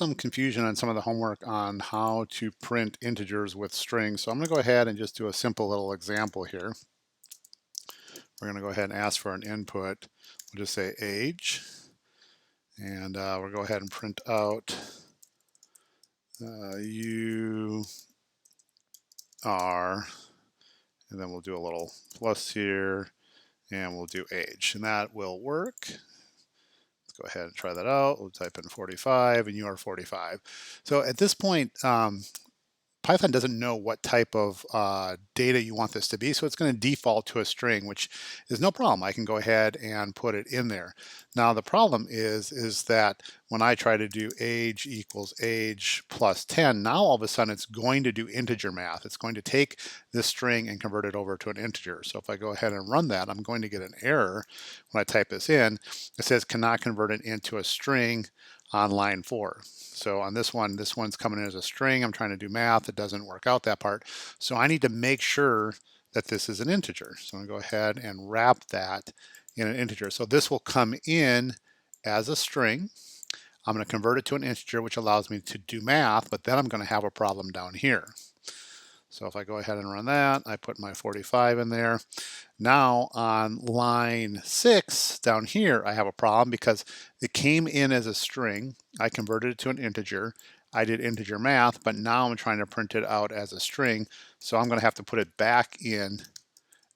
some confusion on some of the homework on how to print integers with strings. So I'm going to go ahead and just do a simple little example here. We're going to go ahead and ask for an input. We'll just say age, and we'll go ahead and print out you are, and then we'll do a little plus here, and we'll do age, and that will work. Let's go ahead and try that out. We'll type in 45, and you are 45. So at this point, Python doesn't know what type of data you want this to be, so it's going to default to a string, which is no problem. I can go ahead and put it in there. Now the problem is that when I try to do age equals age plus 10, now all of a sudden it's going to do integer math. It's going to take this string and convert it over to an integer. So if I go ahead and run that, I'm going to get an error when I type this in. It says cannot convert it into a string on line 4. So on this one's coming in as a string. I'm trying to do math. It doesn't work out that part. So I need to make sure that this is an integer. So I'm going to go ahead and wrap that in an integer. So this will come in as a string. I'm going to convert it to an integer, which allows me to do math, but then I'm going to have a problem down here. So if I go ahead and run that, I put my 45 in there. Now on line 6 down here, I have a problem because it came in as a string. I converted it to an integer. I did integer math, but now I'm trying to print it out as a string. So I'm going to have to put it back in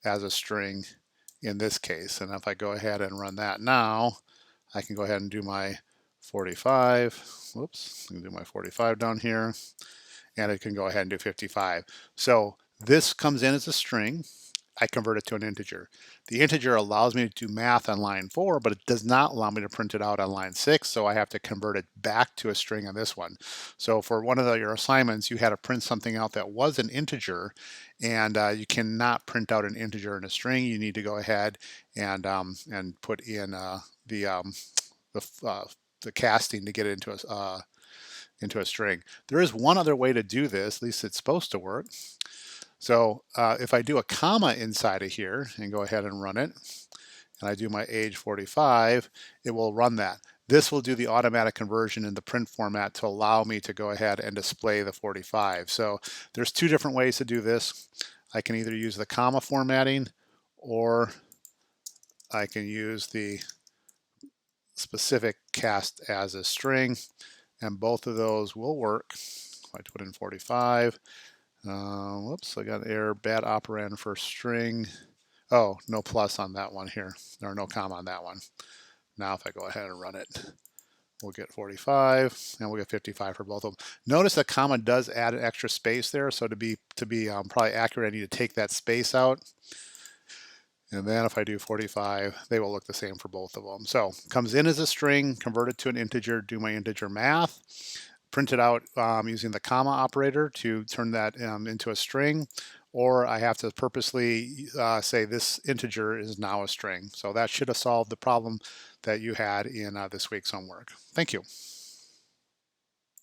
as a string in this case. And if I go ahead and run that now, I can go ahead and do my 45. Whoops, I can do my 45 down here. And it can go ahead and do 55. So this comes in as a string. I convert it to an integer. The integer allows me to do math on line 4, but it does not allow me to print it out on line 6, so I have to convert it back to a string on this one. So for one of your assignments, you had to print something out that was an integer, and you cannot print out an integer in a string. You need to go ahead and put in the casting to get it into a string. There is one other way to do this, at least it's supposed to work. So if I do a comma inside of here and go ahead and run it, and I do my age 45, it will run that. This will do the automatic conversion in the print format to allow me to go ahead and display the 45. So there's two different ways to do this. I can either use the comma formatting, or I can use the specific cast as a string, and both of those will work. If I put in 45, whoops, I got an error, bad operand for string. Oh, no plus on that one here, or no comma on that one. Now if I go ahead and run it, we'll get 45, and we'll get 55 for both of them. Notice the comma does add an extra space there, so to be probably accurate, I need to take that space out. And then if I do 45, they will look the same for both of them. So comes in as a string, converted to an integer, do my integer math, print it out using the comma operator to turn that into a string, or I have to purposely say this integer is now a string. So that should have solved the problem that you had in this week's homework. Thank you.